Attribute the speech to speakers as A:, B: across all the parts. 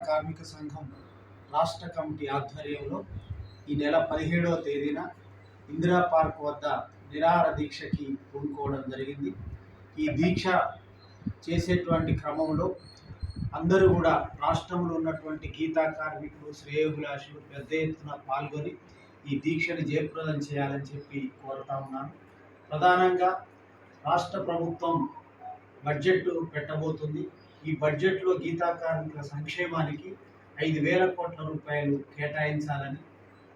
A: కార్మిక సంఘం రాష్ట్ర కమిటీ ఆధ్వర్యంలో ఈ నెల 17వ తేదీన ఇందిరా పార్క్ వద్ద నిరాహార దీక్షకి పూనుకోవడం జరిగింది. ఈ దీక్ష చేసేటువంటి క్రమంలో అందరూ కూడా రాష్ట్రంలో ఉన్నటువంటి గీతా కార్మికులు, శ్రేయోభిలాషులు పెద్ద ఎత్తున పాల్గొని ఈ దీక్షని జయప్రదం చేయాలని చెప్పి కోరుతా ఉన్నాను. ప్రధానంగా రాష్ట్ర ప్రభుత్వం బడ్జెట్ పెట్టబోతుంది. ఈ బడ్జెట్లో గీతా కార్మికుల సంక్షేమానికి 5,000 కోట్ల రూపాయలు కేటాయించాలని,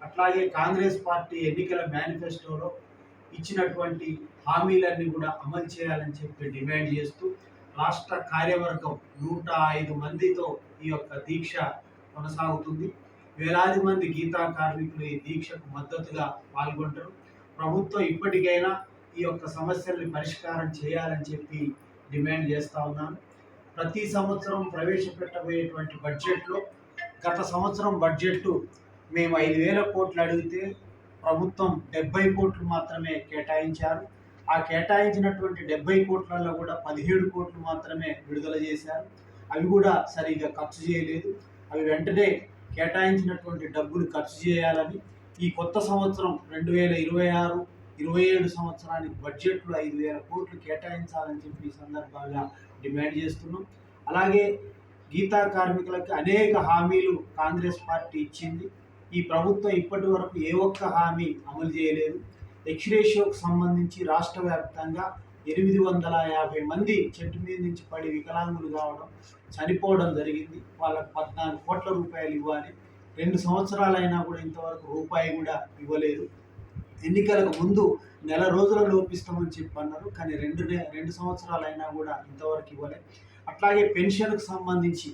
A: అట్లాగే కాంగ్రెస్ పార్టీ ఎన్నికల మేనిఫెస్టోలో ఇచ్చినటువంటి హామీలన్నీ కూడా అమలు చేయాలని చెప్పి డిమాండ్ చేస్తూ రాష్ట్ర కార్యవర్గం 105 మందితో ఈ యొక్క దీక్ష కొనసాగుతుంది. వేలాది మంది గీతా కార్మికులు ఈ దీక్షకు మద్దతుగా పాల్గొంటారు. ప్రభుత్వం ఇప్పటికైనా ఈ యొక్క సమస్యల్ని పరిష్కారం చేయాలని చెప్పి డిమాండ్ చేస్తూ ఉన్నాను. ప్రతి సంవత్సరం ప్రవేశపెట్టబోయేటువంటి బడ్జెట్లో గత సంవత్సరం బడ్జెట్ మేము 5,000 కోట్లు అడిగితే ప్రభుత్వం 70 కోట్లు మాత్రమే కేటాయించారు. ఆ కేటాయించినటువంటి 70 కోట్లలో కూడా 17 కోట్లు మాత్రమే విడుదల చేశారు. అవి కూడా సరిగా ఖర్చు చేయలేదు. అవి వెంటనే కేటాయించినటువంటి డబ్బులు ఖర్చు చేయాలని, ఈ కొత్త సంవత్సరం 2026-27 సంవత్సరానికి బడ్జెట్లో 5,000 కోట్లు కేటాయించాలని చెప్పి ఈ సందర్భంగా డిమాండ్ చేస్తున్నాం. అలాగే గీతా కార్మికులకి అనేక హామీలు కాంగ్రెస్ పార్టీ ఇచ్చింది. ఈ ప్రభుత్వం ఇప్పటి వరకు ఏ ఒక్క హామీ అమలు చేయలేదు. ఎక్స్రేషియోకి సంబంధించి రాష్ట్ర వ్యాప్తంగా 850 మంది చెట్టు మీద నుంచి పడి వికలాంగులు కావడం, చనిపోవడం జరిగింది. వాళ్ళకు 14 కోట్ల రూపాయలు ఇవ్వాలి. 2 సంవత్సరాలైనా కూడా ఇంతవరకు రూపాయి కూడా ఇవ్వలేదు. ఎన్నికలకు ముందు నెల రోజుల లోపిస్తామని చెప్పి అన్నారు, కానీ 2 సంవత్సరాలైనా కూడా ఇంతవరకు ఇవ్వలేదు. అట్లాగే పెన్షన్కు సంబంధించి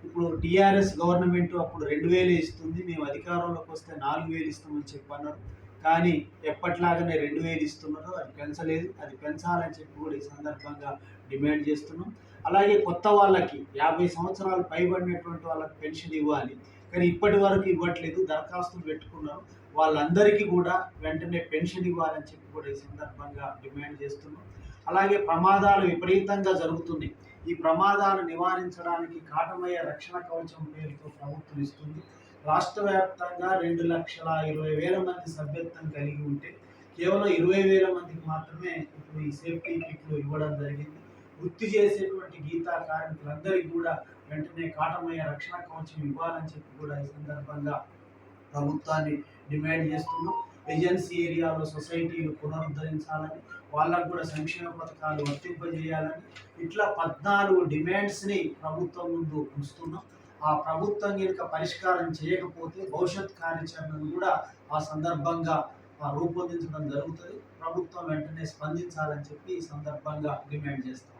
A: ఇప్పుడు టీఆర్ఎస్ గవర్నమెంట్ అప్పుడు 2,000 ఇస్తుంది, మేము అధికారంలోకి వస్తే 4,000 ఇస్తామని చెప్పి అన్నారు. కానీ ఎప్పట్లాగానే 2,000 ఇస్తున్నారు, అది పెంచలేదు. అది పెంచాలని చెప్పి కూడా ఈ సందర్భంగా డిమాండ్ చేస్తున్నాం. అలాగే కొత్త వాళ్ళకి 50 సంవత్సరాలు పైబడినటువంటి వాళ్ళకి పెన్షన్ ఇవ్వాలి, కానీ ఇప్పటి వరకు ఇవ్వట్లేదు. దరఖాస్తులు పెట్టుకున్నారు. వాళ్ళందరికీ కూడా వెంటనే పెన్షన్ ఇవ్వాలని చెప్పి కూడా ఈ సందర్భంగా డిమాండ్ చేస్తున్నాం. అలాగే ప్రమాదాలు విపరీతంగా జరుగుతున్నాయి. ఈ ప్రమాదాలు నివారించడానికి కాటమయ్య రక్షణ కవచం పేరుతో ప్రభుత్వం ఇస్తుంది. రాష్ట్ర వ్యాప్తంగా 2,20,000 మంది సభ్యత్వం కలిగి ఉంటే కేవలం 20,000 మందికి మాత్రమే ఇప్పుడు ఈ సేఫ్టీ కిట్లు ఇవ్వడం జరిగింది. వృత్తి చేసేటువంటి గీతా కార్మికులందరికీ కూడా వెంటనే కాటమయ్య రక్షణ కవచం ఇవ్వాలని చెప్పి కూడా ఈ సందర్భంగా ప్రభుత్వాన్ని డిమాండ్ చేస్తున్నాం. ఏజెన్సీ ఏరియాలో సొసైటీలు పునరుద్ధరించాలని, వాళ్ళకు కూడా సంక్షేమ పథకాలు వర్తింపజేయాలని, ఇట్లా 14 డిమాండ్స్ని ప్రభుత్వం ముందు ఉంచుతున్నాం. ఆ ప్రభుత్వం కనుక పరిష్కారం చేయకపోతే భవిష్యత్ కార్యాచరణను కూడా ఆ సందర్భంగా రూపొందించడం జరుగుతుంది. ప్రభుత్వం వెంటనే స్పందించాలని చెప్పి ఈ సందర్భంగా డిమాండ్ చేస్తాం.